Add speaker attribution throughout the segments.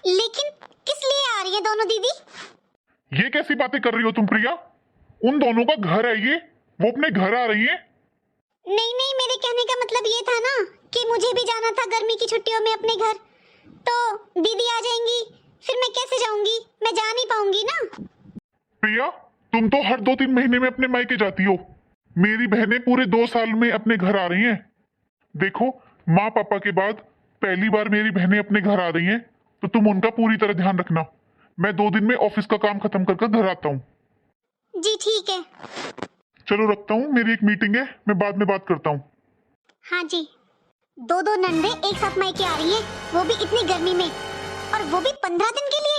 Speaker 1: लेकिन किस लिए आ रही है दोनों दीदी?
Speaker 2: ये कैसी बातें कर रही हो तुम प्रिया? उन दोनों का घर है ये, वो अपने घर आ रही है।
Speaker 1: नहीं नहीं, मेरे कहने का मतलब ये था ना कि मुझे भी जाना था गर्मी की छुट्टियों में अपने घर, तो दीदी आ जाएंगी, फिर मैं कैसे जाऊंगी? मैं जा नहीं पाऊंगी ना।
Speaker 2: प्रिया, तुम तो हर 2-3 महीने में अपने मायके जाती हो। मेरी बहनें पूरे 2 साल में अपने घर आ रही हैं। देखो, माँ पापा के बाद पहली बार मेरी बहनें अपने घर आ रही हैं, तो तुम उनका पूरी तरह ध्यान रखना। मैं 2 दिन में ऑफिस का काम खत्म कर घर आता हूँ।
Speaker 1: जी ठीक है।
Speaker 2: चलो रखता हूँ, मेरी एक मीटिंग है, मैं बाद में बात करता हूँ।
Speaker 1: हाँ जी। दो दो नंदे एक साथ मायके आ रही हैं, वो भी इतनी गर्मी में, और वो भी 15 दिन के लिए।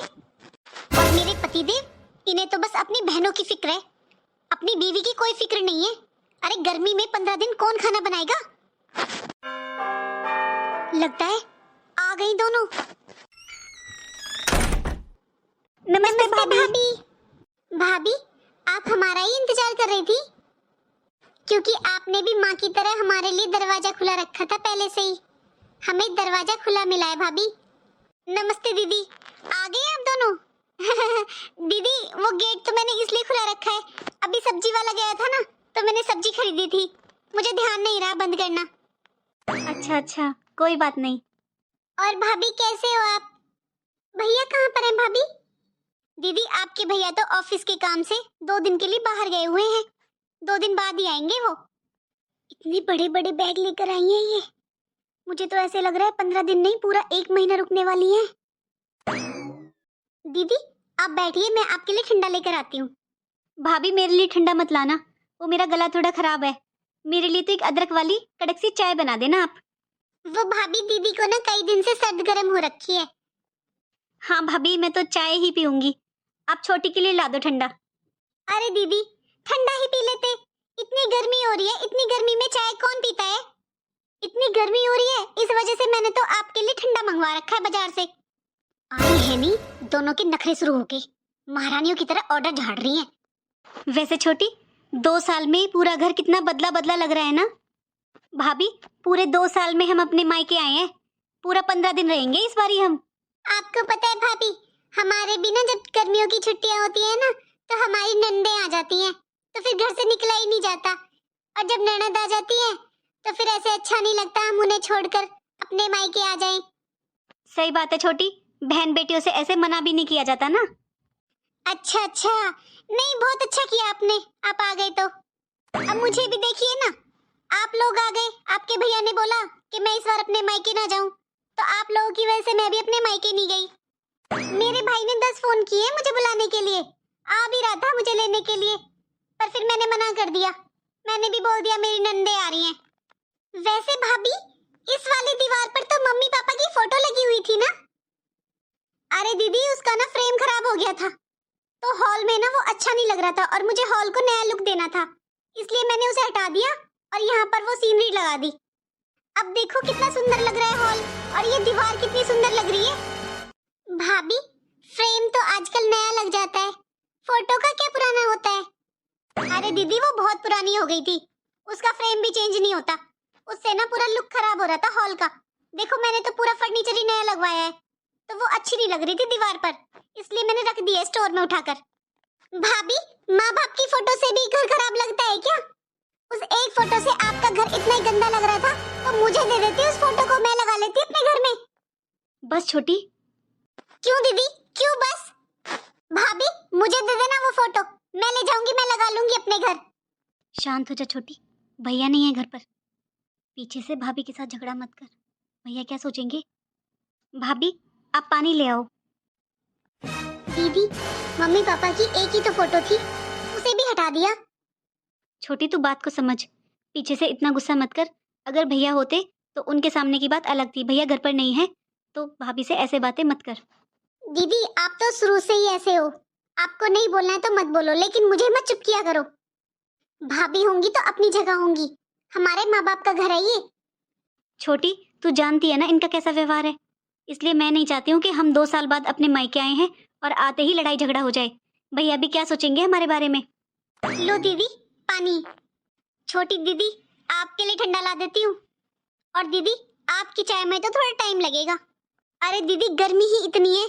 Speaker 1: और मेरे पतिदेव, इन्हें तो बस अपनी बहनों की फिक्र है, अपनी बीवी की कोई फिक्र नहीं है। अरे गर्मी में 15 दिन कौन खाना बनाएगा? लगता है आ गई दोनों। नमस्ते भाभी। भाभी, आप हमारा ही इंतजार कर रही थी? क्योंकि आपने भी माँ की तरह हमारे लिए दरवाजा खुला रखा था पहले से ही। हमें दरवाजा खुला मिला है भाभी। नमस्ते दीदी, आ गए आप दोनों? दीदी, वो गेट तो मैंने इसलिए खुला रखा है, अभी सब्जी वाला गया था ना, तो मैंने सब्जी खरीदी थी, मुझे ध्यान नहीं रहा बंद करना।
Speaker 3: अच्छा अच्छा, कोई बात नहीं।
Speaker 1: और भाभी कैसे हो आप? भैया कहाँ पर हैं भाभी? दीदी, आपके भैया तो ऑफिस के काम से 2 दिन के लिए बाहर गए हुए हैं, 2 दिन बाद ही आएंगे वो। इतने बड़े बड़े बैग लेकर आई हैं ये, मुझे तो ऐसे लग रहा है 15 दिन नहीं, पूरा 1 महीना रुकने वाली हैं। दीदी आप बैठिए, मैं आपके लिए ठंडा लेकर आती हूँ।
Speaker 3: भाभी, मेरे लिए ठंडा मत लाना, वो मेरा गला थोड़ा खराब है। मेरे लिए तो एक अदरक वाली कड़क सी चाय बना देना आप।
Speaker 1: वो भाभी, दीदी को ना कई दिन से सर्द गर्म हो रखी है।
Speaker 3: हाँ भाभी, मैं तो चाय ही पीऊंगी, आप छोटी के लिए ला दो ठंडा।
Speaker 1: अरे दीदी, ठंडा ही पी लेते, इतनी गर्मी हो रही है, इतनी गर्मी में चाय कौन पीता है? इतनी गर्मी हो रही है, इस वजह से मैंने तो आपके लिए ठंडा मंगवा रखा है बाजार से। आई है नहीं, दोनों के नखरे शुरू हो गए, महारानियों की तरह ऑर्डर झाड़ रही हैं।
Speaker 3: वैसे छोटी, 2 साल में ही पूरा घर कितना बदला बदला लग रहा है ना। भाभी, पूरे 2 साल में हम अपने मायके आए हैं, पूरा 15 दिन रहेंगे इस बारी हम।
Speaker 1: आपको पता है भाभी, हमारे भी ना जब गर्मियों की छुट्टियां होती है ना, तो हमारी नंदे आ जाती हैं, तो फिर घर से निकला ही नहीं जाता। और जब ननद आ जाती है तो फिर ऐसे अच्छा नहीं लगता हम उन्हें छोड़कर अपने मायके आ जाएं।
Speaker 3: सही बात है छोटी, बहन बेटियों से ऐसे मना भी नहीं किया जाता ना।
Speaker 1: अच्छा अच्छा, नहीं बहुत अच्छा किया आपने, आप आ गए तो। अब मुझे भी देखिए ना, आप लोग आ गए, आपके भैया ने बोला कि मैं इस बार अपने मायके ना जाऊं, तो आप लोगों की वजह से मैं भी अपने मायके नहीं गई। मेरे भाई ने 10 फोन किए मुझे बुलाने के लिए, आ भी रहा था मुझे लेने के लिए, पर फिर मैंने मना कर दिया। मैंने भी बोल दिया मेरी नंदे आ रही हैं। वैसे भाभी, इस वाली दीवार पर तो मम्मी पापा की फोटो लगी हुई थी ना? अरे दीदी, उसका ना फ्रेम खराब हो गया था, तो हॉल में ना वो अच्छा नहीं लग रहा था, और मुझे हॉल को नया लुक देना था, इसलिए मैंने उसे हटा दिया और यहाँ पर वो सीनरी लगा दी। अब देखो कितना सुंदर लग रहा है हॉल, और ये दीवार कितनी सुंदर लग रही है। भाभी, फ्रेम तो आजकल नया लग जाता है, फोटो का क्या पुराना होता है? अरे दीदी, वो बहुत पुरानी हो गई थी, उसका फ्रेम भी चेंज नहीं होता, उससे ना पूरा लुक खराब हो रहा था हॉल का। देखो मैंने तो पूरा फर्नीचर ही नया लगवाया है, तो वो अच्छी नहीं लग रही थी दीवार पर, इसलिए मैंने रख दिया स्टोर में उठाकर। भाभी, माँ बाप की फोटो से भी घर खराब लगता है क्या? उस एक फोटो से आपका घर इतना ही गंदा लग रहा था, तो मुझे दे देती उस फोटो को, मैं लगा लेती अपने घर में।
Speaker 3: बस छोटी।
Speaker 1: क्यों दीदी, क्यों बस? भाभी, मुझे दे देना वो फोटो, मैं ले जाऊंगी, मैं लगा लूंगी अपने घर।
Speaker 3: शांत हो जा छोटी, भैया नहीं है घर पर, पीछे से भाभी के साथ झगड़ा मत कर, भैया क्या सोचेंगे। भाभी, आप पानी ले आओ।
Speaker 1: दीदी, मम्मी पापा की एक ही तो फोटो थी, उसे भी हटा दिया।
Speaker 3: छोटी, तू बात को समझ, पीछे से इतना गुस्सा मत कर। अगर भैया होते तो उनके सामने की बात अलग थी, भैया घर पर नहीं है, तो भाभी से ऐसे बातें मत कर।
Speaker 1: दीदी, आप तो शुरू से ही ऐसे हो, आपको नहीं बोलना है तो मत बोलो, लेकिन मुझे मत चुप किया करो। भाभी होंगी तो अपनी जगह होंगी, हमारे माँ बाप का घर है ये।
Speaker 3: छोटी, तू जानती है ना इनका कैसा व्यवहार है, इसलिए मैं नहीं चाहती हूँ कि हम 2 साल बाद अपने मायके आए हैं और आते ही लड़ाई झगड़ा हो जाए। भैया भी क्या सोचेंगे हमारे बारे में।
Speaker 1: लो दीदी, पानी। छोटी दीदी, आपके लिए ठंडा ला देती हूँ। और दीदी, आपकी चाय में तो थोड़ा टाइम लगेगा। अरे दीदी, गर्मी ही इतनी है,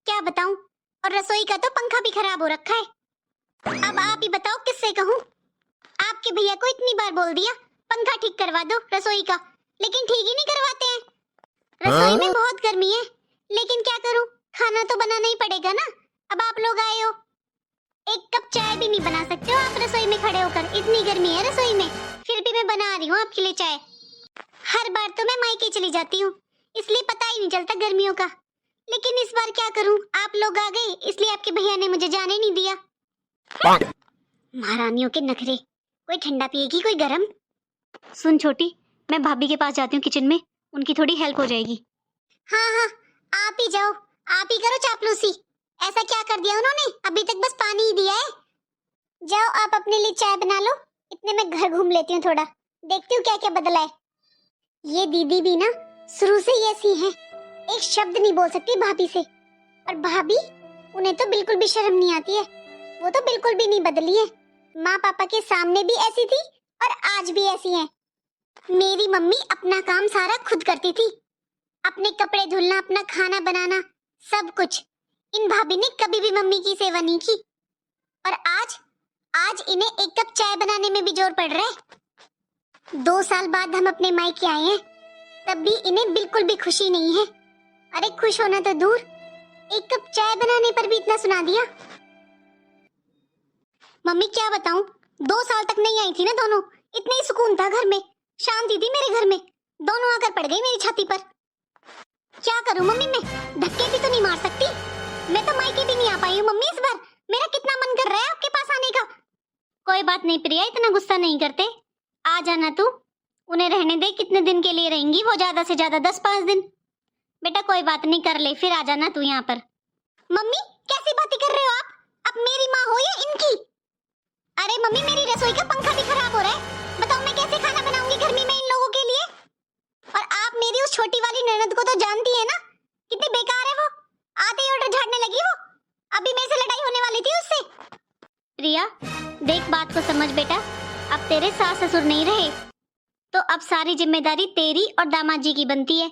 Speaker 1: क्या बताऊं, और रसोई का तो पंखा भी खराब हो रखा है। अब आप ही बताओ किससे कहूं। आपके भैया को इतनी बार बोल दिया पंखा ठीक करवा दो रसोई का, लेकिन ठीक ही नहीं करवाते हैं। रसोई में बहुत गर्मी है, लेकिन क्या करूं, खाना तो बनाना ही पड़ेगा ना। अब आप लोग आए हो, एक कप चाय भी नहीं बना सकते हो आप रसोई में खड़े होकर, इतनी गर्मी है रसोई में। फिर भी मैं बना रही हूँ आपके लिए चाय। हर बार तो मैं मायके चली जाती हूँ, इसलिए पता ही नहीं चलता गर्मियों का, लेकिन इस बार क्या करूं, आप लोग आ गए इसलिए आपके भैया ने मुझे जाने नहीं दिया। महारानियों के नखरे, कोई ठंडा पिएगी कोई गरम।
Speaker 3: सुन छोटी, मैं भाभी के पास जाती हूँ किचन में, उनकी थोड़ी हेल्प हो जाएगी।
Speaker 1: हाँ हाँ, आप ही जाओ, आप ही करो चापलूसी। ऐसा क्या कर दिया उन्होंने, अभी तक बस पानी ही दिया है। जाओ आप अपने लिए चाय बना लो, इतने में घर घूम लेती हूँ थोड़ा, देखती हूँ क्या क्या बदला है। ये दीदी भी ना शुरू से ही ऐसी है, एक शब्द नहीं बोल सकती भाभी से। और भाभी, उन्हें तो बिल्कुल भी शर्म नहीं आती है, वो तो बिल्कुल भी नहीं बदली है। माँ पापा के सामने भी ऐसी थी और आज भी ऐसी है। मेरी मम्मी अपना काम सारा खुद करती थी, अपने कपड़े धुलना, अपना खाना बनाना, सब कुछ। इन भाभी ने कभी भी मम्मी की सेवा नहीं की, और आज इन्हें एक कप चाय बनाने में भी जोर पड़ रहा है। 2 साल बाद हम अपने मायके आए हैं, तब भी इन्हें बिल्कुल भी खुशी नहीं है। अरे खुश होना तो दूर, एक कप चाय बनाने पर भी इतना सुना दिया। मम्मी क्या बताऊं, 2 साल तक नहीं आई थी ना दोनों, इतना ही सुकून था घर में, शांति थी मेरे घर में। दोनों आकर पड़ गई मेरी छाती पर। क्या करूं मम्मी, मैं धक्के भी तो नहीं मार सकती। मैं तो मायके भी नहीं आ पाई हूँ मम्मी इस बार, मेरा कितना मन कर रहा है आपके पास आने का।
Speaker 3: कोई बात नहीं प्रिया, इतना गुस्सा नहीं करते, आ जाना तू। उन्हें रहने दे, कितने दिन के लिए रहेंगी वो, ज्यादा से ज्यादा 10-5 दिन। बेटा कोई बात नहीं, कर ले, फिर आ जाना तू यहाँ पर।
Speaker 1: मम्मी कैसी बातें कर रहे हो आप, अब मेरी माँ हो या इनकी। अरे मम्मी, मेरी रसोई का पंखा भी खराब हो रहा है, बताओ मैं कैसे खाना बनाऊंगी गर्मी में इन लोगों के लिए। और आप मेरी उस छोटी वाली ननद को तो जानती है ना, कितनी बेकार है वो, आते ही ऑर्डर झाड़ने लगी वो। अभी मेरे से लड़ाई होने वाली थी उससे।
Speaker 3: प्रिया देख, बात को समझ बेटा, अब तेरे सास ससुर नहीं रहे, तो अब सारी जिम्मेदारी तेरी और दामाद जी की बनती है।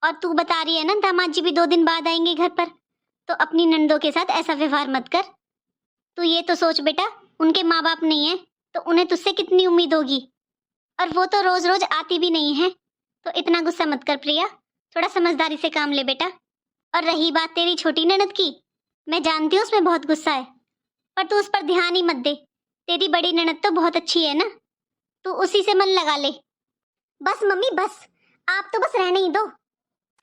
Speaker 3: और तू बता रही है ना दामाद जी भी 2 दिन बाद आएंगे घर पर, तो अपनी नंदों के साथ ऐसा व्यवहार मत कर। तू ये तो सोच बेटा, उनके माँ बाप नहीं है तो उन्हें तुझसे कितनी उम्मीद होगी, और वो तो रोज रोज आती भी नहीं है। तो इतना गुस्सा मत कर प्रिया, थोड़ा समझदारी से काम ले बेटा। और रही बात तेरी छोटी ननद की, मैं जानती हूँ उसमें बहुत गुस्सा है, पर तू उस पर ध्यान ही मत दे। तेरी बड़ी ननद तो बहुत अच्छी है ना, तू उसी से मन लगा ले।
Speaker 1: बस मम्मी बस, आप तो बस रहने ही दो,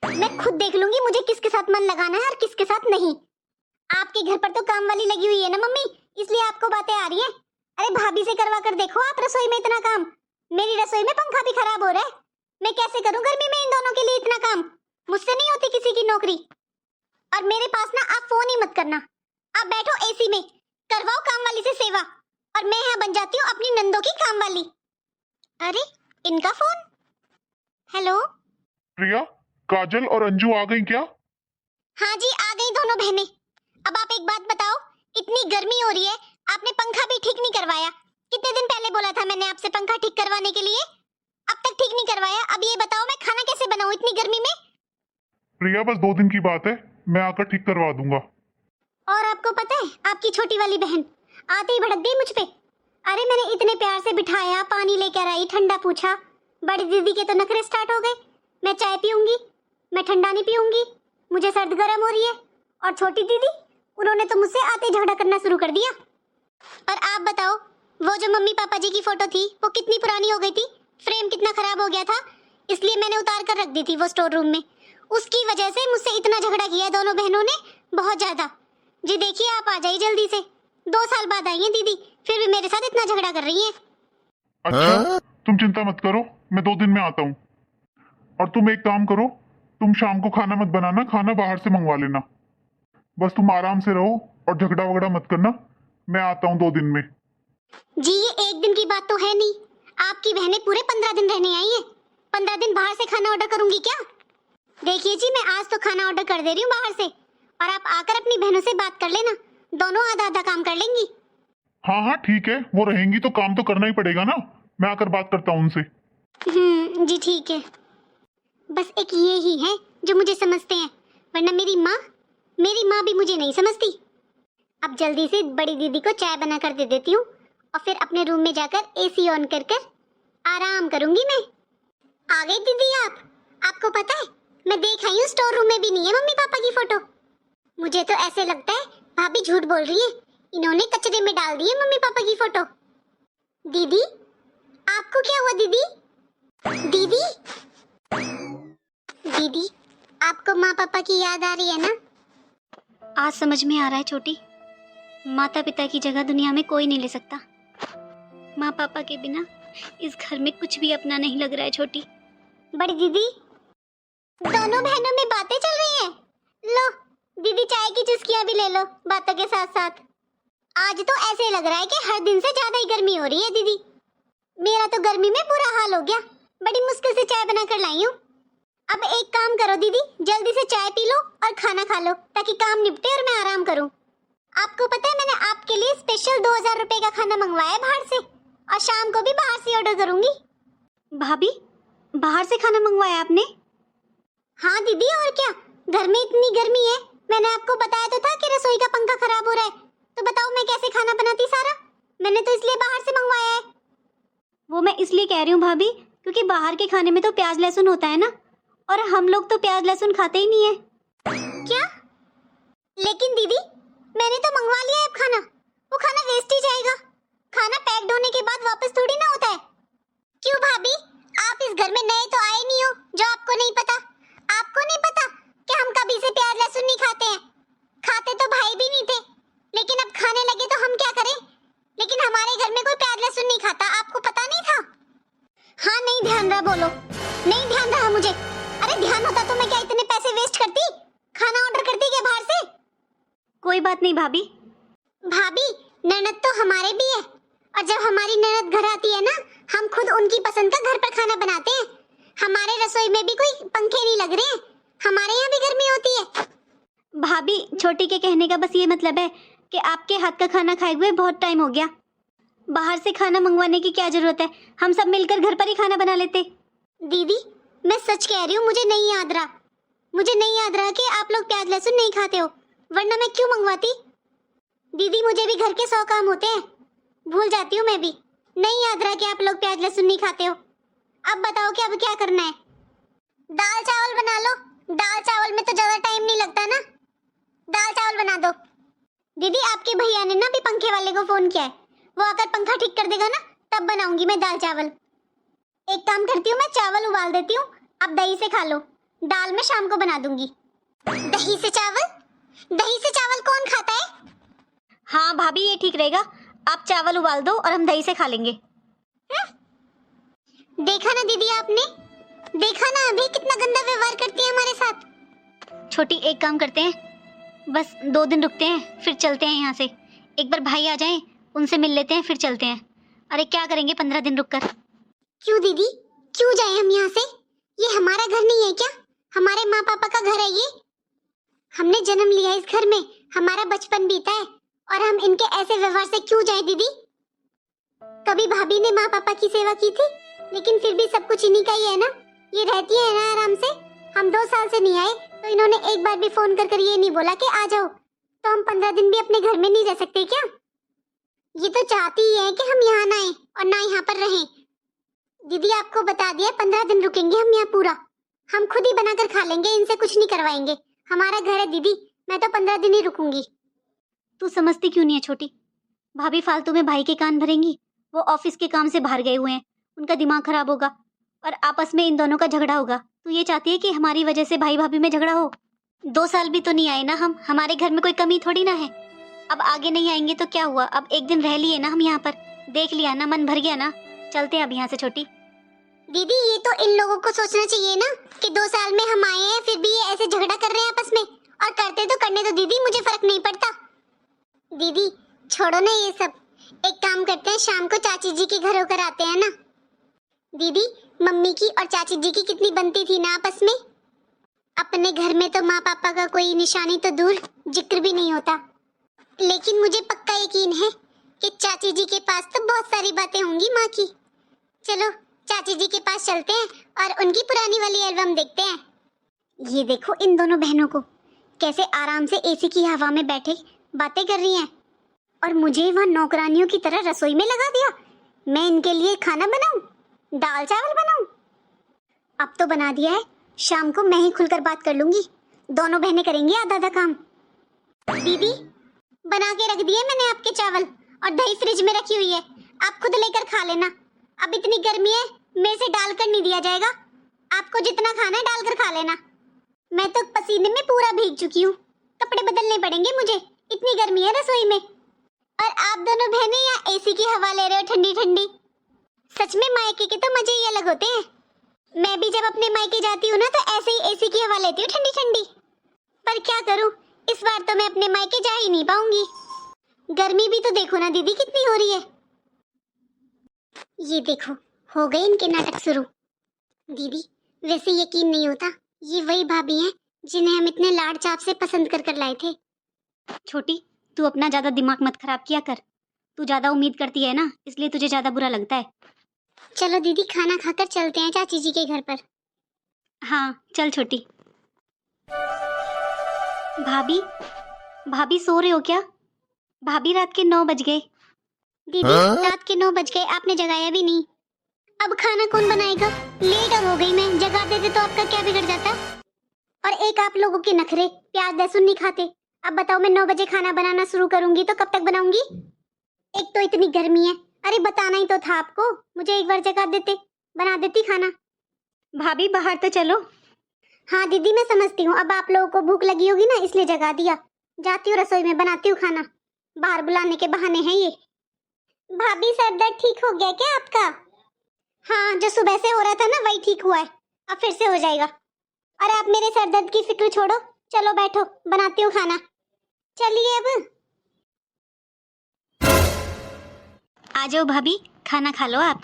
Speaker 1: मैं खुद देख लूंगी मुझे किसके साथ मन लगाना है और किसके साथ नहीं। आपके घर पर तो काम वाली लगी हुई है ना मम्मी, इसलिए आपको बातें आ रही हैं। अरे भाभी से करवा कर देखो आप रसोई में इतना काम, मेरी रसोई में पंखा भी खराब हो रहा है, मैं कैसे करूं गर्मी में इन दोनों के लिए इतना काम। मुझसे नहीं होती किसी की नौकरी। और मेरे पास ना आप फोन ही मत करना, आप बैठो एसी में, करवाओ काम वाली से सेवा, और मैं यहाँ बन जाती हूँ अपनी नंदों की काम वाली। अरे इनका फोन। हेलो
Speaker 2: प्रिया, काजल और अंजू आ गई क्या?
Speaker 1: हाँ जी, आ गई दोनों बहनें। अब आप एक बात बताओ, इतनी गर्मी हो रही है, आपने पंखा भी ठीक नहीं करवाया। कितने दिन पहले बोला था मैंने आपसे पंखा ठीक करवाने के लिए, अब तक ठीक नहीं करवाया। अब ये बताओ मैं खाना कैसे बनाऊं इतनी गर्मी में।
Speaker 2: प्रिया बस 2 दिन की बात है, मैं आकर ठीक करवा दूंगा।
Speaker 1: और आपको पता है, आपकी छोटी वाली बहन आते ही भड़क गई मुझ पे। अरे मैंने इतने प्यार से बिठाया, पानी लेकर आई, ठंडा पूछा। बड़ी दीदी के तो नखरे स्टार्ट हो गए, मैं चाय पीऊंगी, मैं ठंडा नहीं पीऊंगी, मुझे सर्द गर्म हो रही है। और छोटी दीदी, उन्होंने तो मुझसे आते ही झगड़ा करना शुरू कर दिया। और आप बताओ, वो जो मम्मी पापा जी की फोटो थी वो कितनी पुरानी हो गई थी, फ्रेम कितना खराब हो गया था, इसलिए मैंने उतार कर रख दी थी वो स्टोर रूम में। उसकी वजह से मुझसे इतना झगड़ा किया दोनों बहनों ने, बहुत ज्यादा। जी देखिए, आप आ जाइए जल्दी से, 2 साल बाद आई हैं दीदी, फिर भी मेरे साथ इतना झगड़ा कर रही हैं।
Speaker 2: अच्छा, तुम चिंता मत करो, मैं 2 दिन में आता हूँ। और तुम एक काम करो, तुम शाम को खाना मत बनाना, खाना बाहर से मंगवा लेना। बस तुम आराम से रहो और झगड़ा वगड़ा मत करना, मैं आता हूँ 2 दिन में।
Speaker 1: जी ये 1 दिन की बात तो है नहीं, आपकी बहनें पूरे 15 दिन रहने आई हैं। 15 दिन बाहर से खाना ऑर्डर करूंगी क्या? देखिए जी, मैं आज तो खाना ऑर्डर कर दे रही हूँ बाहर से, और आप आकर अपनी बहनों से बात कर लेना, दोनों आधा आधा काम कर लेंगी।
Speaker 2: हाँ हाँ ठीक है, वो रहेंगी तो काम तो करना ही पड़ेगा ना, मैं आकर बात करता हूँ उनसे।
Speaker 1: जी ठीक है। बस एक ये ही है जो मुझे समझते हैं, वरना मेरी माँ मेरी माँ भी मुझे नहीं समझती। अब जल्दी से बड़ी दीदी को चाय बना कर दे देती हूँ और फिर अपने रूम में जाकर एसी ऑन कर कर आराम करूंगी मैं। आ गई दीदी आप? आपको पता है मैं देख आई हूँ स्टोर रूम में भी नहीं है मम्मी पापा की फोटो। मुझे तो ऐसे लगता है भाभी झूठ बोल रही है, इन्होंने कचरे में डाल दी है मम्मी पापा की फोटो। दीदी आपको क्या हुआ दीदी? दीदी दीदी आपको माँ पापा की याद आ रही है ना?
Speaker 3: आज समझ में आ रहा है छोटी, माता पिता की जगह दुनिया में कोई नहीं ले सकता। माँ पापा के बिना इस घर में कुछ भी अपना नहीं लग रहा है छोटी।
Speaker 1: बड़ी दीदी दोनों बहनों में बातें चल रही हैं। लो दीदी चाय की चुस्कियां भी ले लो बातों के साथ साथ। आज तो ऐसे लग रहा है कि हर दिन से ज्यादा ही गर्मी हो रही है दीदी। मेरा तो गर्मी में बुरा हाल हो गया, बड़ी मुश्किल से चाय बना कर लाई हूँ। अब एक काम करो दीदी, जल्दी से चाय पी लो और खाना खा लो ताकि काम निपटे और मैं आराम करूँ। आपको पता है मैंने आपके लिए स्पेशल 2000 रुपए का खाना मंगवाया है बाहर से, और शाम को भी बाहर से ऑर्डर करूंगी।
Speaker 3: भाभी बाहर से खाना मंगवाया आपने?
Speaker 1: हाँ दीदी और क्या, घर में इतनी गर्मी है। मैंने आपको बताया तो था कि रसोई का पंखा खराब हो रहा है, तो बताओ मैं कैसे खाना बनाती सारा। मैंने तो इसलिए बाहर से मंगवाया है।
Speaker 3: वो मैं इसलिए कह रही हूँ भाभी, क्योंकि बाहर के खाने में तो प्याज लहसुन होता है ना, और हम लोग तो प्याज लहसुन खाते ही नहीं है।
Speaker 1: क्या? लेकिन दीदी मैंने तो मंगवा लिया है अब खाना, वो खाना वेस्ट ही जाएगा। खाना पैक्ड होने के बाद वापस थोड़ी ना होता है। क्यों भाभी आप इस घर में नए तो आए नहीं हो जो आपको नहीं पता? आपको नहीं पता कि हम कभी से प्याज लहसुन नहीं खाते हैं? खाते तो भाई भी नहीं थे, लेकिन अब खाने लगे तो हम क्या करें? लेकिन हमारे घर में कोई प्याज लहसुन नहीं खाता, आपको पता नहीं था? हाँ नहीं ध्यान रहा बोलो, नहीं ध्यान रहा मुझे। अरे ध्यान होता तो मैं क्या इतने पैसे वेस्ट करती, खाना ऑर्डर करती क्या बाहर से?
Speaker 3: कोई बात नहीं भाभी।
Speaker 1: भाभी ननद तो हमारे भी है, और जब हमारी ननद घर आती है ना, हम खुद उनकी पसंद का घर पर खाना बनाते हैं। हमारे रसोई में भी कोई पंखे नहीं लग रहे हैं, हमारे यहाँ भी गर्मी होती है।
Speaker 3: भाभी छोटी के कहने का बस ये मतलब है कि आपके हाथ का खाना खाए हुए बहुत टाइम हो गया। बाहर से खाना मंगवाने की क्या जरूरत है, हम सब मिलकर घर पर ही खाना बना लेते।
Speaker 1: दीदी मैं सच कह रही हूँ, मुझे नहीं याद रहा, मुझे नहीं याद रहा कि आप लोग प्याज लहसुन नहीं खाते हो, वरना मैं क्यों मंगवाती। दीदी मुझे भी घर के 100 काम होते हैं, भूल जाती हूँ मैं भी। नहीं याद रहा कि आप लोग प्याज लहसुन नहीं खाते हो। अब बताओ कि अब क्या करना है? दाल चावल बना लो, दाल चावल में तो ज्यादा टाइम नहीं लगता ना, दाल चावल बना दो। दीदी आपके भैया ने ना अभी पंखे वाले को फोन किया है, वो आकर पंखा ठीक कर देगा ना, तब बनाऊंगी मैं दाल चावल। एक काम करती हूँ, मैं चावल उबाल देती हूँ, आप दही से खा लो, दाल में शाम को बना दूंगी। दही से चावल? दही से चावल कौन खाता है?
Speaker 3: हाँ भाभी ये ठीक रहेगा, आप चावल उबाल दो और हम दही से खा लेंगे।
Speaker 1: देखा ना दीदी आपने, देखा ना अभी कितना गंदा व्यवहार करती है हमारे साथ।
Speaker 3: छोटी एक काम करते हैं, बस 2 दिन रुकते हैं फिर चलते हैं यहाँ से। एक बार भाई आ जाएं, उनसे मिल लेते हैं फिर चलते हैं। अरे क्या करेंगे 15 दिन रुककर।
Speaker 1: क्यों दीदी, क्यों जाए हम यहाँ से? ये हमारा घर नहीं है क्या? हमारे माँ पापा का घर है ये। हमने जन्म लिया इस घर में, हमारा बचपन बीता है, और हम इनके ऐसे व्यवहार से क्यों जाए दीदी? कभी भाभी ने माँ पापा की सेवा की थी, लेकिन फिर भी सब कुछ इन्हीं का ही है ना। ये रहती है ना आराम से। हम 2 साल से नहीं आए तो इन्होंने एक बार भी फोन कर ये नहीं बोला कि आ जाओ। तो हम 15 दिन भी अपने घर में नहीं रह सकते क्या? ये तो चाहती ही है कि हम यहाँ ना आए और ना यहाँ पर रहें। दीदी आपको बता दिया 15 दिन रुकेंगे हम यहाँ पूरा, हम खुद ही बनाकर खा लेंगे, इनसे कुछ नहीं करवाएंगे। हमारा घर है दीदी, मैं तो 15 दिन ही रुकूंगी।
Speaker 3: तू समझती क्यों नहीं है छोटी? भाभी फालतू में भाई के कान भरेंगी, वो ऑफिस के काम से बाहर गए हुए हैं, उनका दिमाग खराब होगा और आपस में इन दोनों का झगड़ा होगा। तू ये चाहती है कि हमारी वजह से भाई भाभी में झगड़ा हो? 2 साल भी तो नहीं आए ना हम, हमारे घर में कोई कमी थोड़ी ना है। अब आगे नहीं आएंगे तो क्या हुआ, अब एक दिन रह लिए ना हम यहाँ पर, देख लिया ना, मन भर गया ना, चलते हैं अब यहाँ से छोटी।
Speaker 1: दीदी ये तो इन लोगों को सोचना चाहिए ना कि 2 साल में हम आए हैं फिर भी ये ऐसे झगड़ा कर रहे हैं आपस में, और करते तो करने दो दीदी, मुझे फर्क नहीं पड़ता। दीदी छोड़ो ना ये सब, एक काम करते हैं, शाम को चाची जी के घर होकर आते हैं ना। दीदी मम्मी की और चाची जी की कितनी बनती थी ना आपस में। अपने घर में तो माँ पापा का कोई निशानी तो दूर, जिक्र भी नहीं होता, लेकिन मुझे पक्का यकीन है कि चाची जी के पास तो बहुत सारी बातें होंगी माँ की। चलो चाची जी के पास चलते हैं और उनकी पुरानी वाली एल्बम देखते हैं। ये देखो इन दोनों बहनों को कैसे आराम से एसी की हवा में बैठे बातें कर रही हैं, और मुझे वहाँ नौकरानियों की तरह रसोई में लगा दिया। मैं इनके लिए खाना बनाऊं, दाल चावल बनाऊं? अब तो बना दिया है, शाम को मैं ही खुलकर बात कर लूंगी। दोनों बहनें करेंगी आधा आधा काम। दीदी, बना के रख दिए मैंने आपके चावल, और दही फ्रिज में रखी हुई है, आप खुद लेकर खा लेना। अब इतनी गर्मी है, मेरे से डालकर नहीं दिया जाएगा। आपको जितना खाना है डालकर खा लेना। मैं तो पसीने में पूरा भीग चुकी हूँ, कपड़े बदलने पड़ेंगे मुझे, इतनी गर्मी है रसोई में। और आप दोनों बहनें यहाँ एसी की हवा ले रहे हो ठंडी ठंडी। सच में मायके के तो मजे ही अलग होते हैं। मैं भी जब अपने मायके जाती हूँ ना तो ऐसे ही एसी की हवा लेती हूँ ठंडी ठंडी। पर क्या करूँ, इस बार तो मैं अपने मायके जा ही नहीं पाऊंगी। गर्मी भी तो देखो ना दीदी कितनी हो रही है। ये देखो, हो गए इनके नाटक शुरू। दीदी, वैसे यकीन नहीं होता, ये वही भाभी हैं जिन्हें हम इतने लाड़ चाप से पसंद कर कर लाए थे।
Speaker 3: छोटी, तू अपना ज्यादा दिमाग मत खराब किया कर। तू ज्यादा उम्मीद करती है ना, इसलिए तुझे ज्यादा बुरा लगता है।
Speaker 1: चलो दीदी, खाना खाकर चलते हैं चाची जी के घर पर।
Speaker 3: हाँ चल छोटी। भाभी, भाभी सो रहे हो क्या? भाभी, रात के 9 बज गए।
Speaker 1: दीदी, रात के 9 बज गए, आपने जगाया भी नहीं। अब खाना कौन बनाएगा? लेट और हो गई मैं, जगा देते तो आपका क्या बिगड़ जाता? और एक आप लोगों के नखरे, प्याज लहसुन नहीं खाते। अब बताओ, मैं 9 बजे खाना बनाना शुरू करूंगी तो कब तक बनाऊंगी? एक तो इतनी गर्मी है। अरे बताना ही तो था आपको, मुझे एक बार जगा देते, बना देती खाना।
Speaker 3: भाभी बाहर तो चलो।
Speaker 1: हाँ दीदी, मैं समझती हूँ, अब आप लोगों को भूख लगी होगी ना, इसलिए जगा दिया। जाती हूँ रसोई में, बनाती हूँ खाना। बाहर बुलाने के बहाने हैं ये। भाभी, सर दर्द ठीक हो गया क्या आपका? हाँ, जो सुबह से हो रहा था ना वही ठीक हुआ है, अब फिर से हो जाएगा। अरे आप मेरे सर दर्द की फिक्र छोड़ो, चलो बैठो, बनाती हूँ खाना। चलिए अब।
Speaker 3: आ जाओ भाभी, खाना खा लो आप।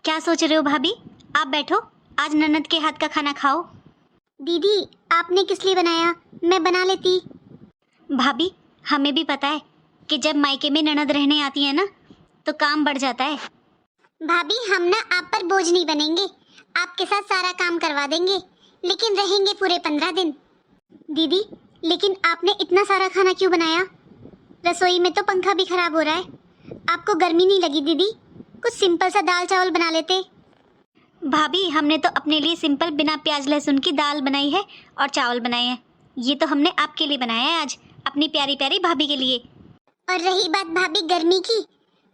Speaker 3: क्या सोच रहे हो भाभी? आप बैठो, आज ननद के हाथ का खाना खाओ।
Speaker 1: दीदी, आपने किस लिए बनाया? मैं बना लेती।
Speaker 3: भाभी, हमें भी पता है कि जब मायके में ननद रहने आती है ना तो काम बढ़ जाता है।
Speaker 1: भाभी, हम ना आप पर बोझ नहीं बनेंगे, आपके साथ सारा काम करवा देंगे, लेकिन रहेंगे पूरे 15 दिन। दीदी, लेकिन आपने इतना सारा खाना क्यों बनाया? रसोई में तो पंखा भी खराब हो रहा है। आपको गर्मी नहीं लगी दीदी? कुछ सिंपल सा दाल चावल बना लेते।
Speaker 3: भाभी, हमने तो अपने लिए सिंपल बिना प्याज लहसुन की दाल बनाई है और चावल बनाए हैं। ये तो हमने आपके लिए बनाया है आज, अपनी प्यारी प्यारी भाभी के लिए।
Speaker 1: और रही बात भाभी गर्मी की,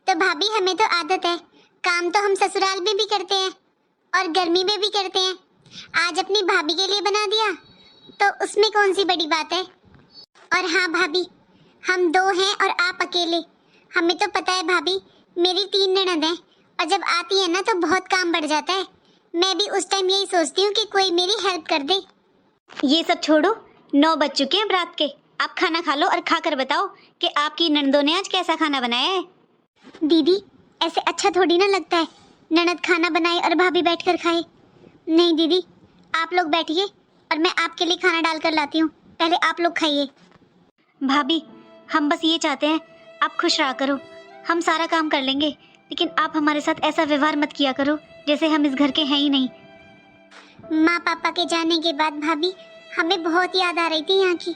Speaker 1: तो भाभी हमें तो आदत है, काम तो हम ससुराल में भी करते हैं और गर्मी में भी करते हैं। आज अपनी भाभी के लिए बना दिया तो उसमें कौन सी बड़ी बात है? और हाँ भाभी, हम 2 हैं और आप अकेले। हमें तो पता है भाभी, मेरी 3 ननद हैं और जब आती है ना तो बहुत काम बढ़ जाता है। मैं भी उस टाइम यही सोचती हूँ कि कोई मेरी हेल्प कर दे।
Speaker 3: ये सब छोड़ो, 9 बज चुके हैं रात के। आप खाना खा लो और खाकर बताओ कि आपकी ननदों ने आज कैसा खाना बनाया है।
Speaker 1: दीदी, ऐसे अच्छा थोड़ी ना लगता है, ननद खाना बनाए और भाभी बैठकर खाए। नहीं दीदी, आप लोग बैठिए और मैं आपके लिए खाना डाल कर लाती हूँ, पहले आप लोग खाइए।
Speaker 3: भाभी, हम बस ये चाहते हैं आप खुश रहा करो। हम सारा काम कर लेंगे, लेकिन आप हमारे साथ ऐसा व्यवहार मत किया करो जैसे हम इस घर के हैं ही नहीं।
Speaker 1: माँ पापा के जाने के बाद भाभी हमें बहुत याद आ रही थी यहाँ की,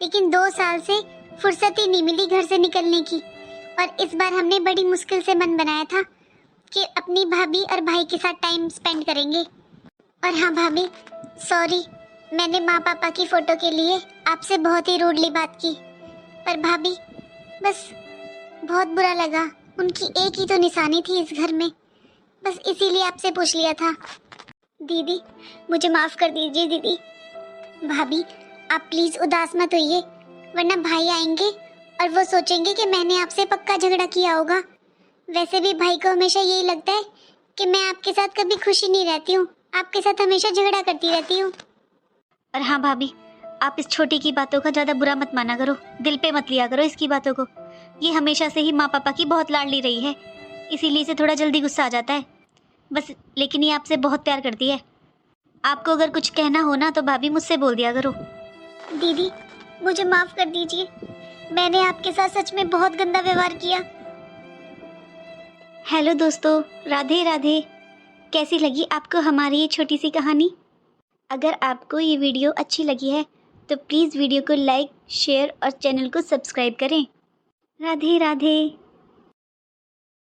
Speaker 1: लेकिन 2 साल से फुर्सत ही नहीं मिली घर से निकलने की। और इस बार हमने बड़ी मुश्किल से मन बनाया था कि अपनी भाभी और भाई के साथ टाइम स्पेंड करेंगे। और हाँ भाभी, सॉरी, मैंने माँ पापा की फ़ोटो के लिए आपसे बहुत ही रूडली बात की, पर भाभी बस बहुत बुरा लगा। उनकी एक ही तो निशानी थी इस घर में, बस इसीलिए आपसे पूछ लिया था। दीदी, मुझे माफ़ कर दीजिए दीदी। भाभी, आप प्लीज़ उदास मत होइए, वरना भाई आएंगे और वो सोचेंगे कि मैंने आपसे पक्का झगड़ा किया होगा। वैसे भी भाई को हमेशा यही लगता है कि मैं आपके साथ कभी खुशी नहीं रहती हूँ, आपके साथ हमेशा झगड़ा करती रहती हूँ।
Speaker 3: और हाँ भाभी, आप इस छोटी की बातों का ज़्यादा बुरा मत माना करो, दिल पे मत लिया करो इसकी बातों को। ये हमेशा से ही माँ पापा की बहुत लाडली रही है, इसीलिए इसे थोड़ा जल्दी गुस्सा आ जाता है बस। लेकिन ये आपसे बहुत प्यार करती है। आपको अगर कुछ कहना हो ना तो भाभी मुझसे बोल दिया करो।
Speaker 1: दीदी, मुझे माफ़ कर दीजिए, मैंने आपके साथ सच में बहुत गंदा व्यवहार किया।
Speaker 3: हेलो दोस्तों, राधे राधे। कैसी लगी आपको हमारी ये छोटी सी कहानी? अगर आपको ये वीडियो अच्छी लगी है तो प्लीज़ वीडियो को लाइक, शेयर और चैनल को सब्सक्राइब करें। राधे राधे।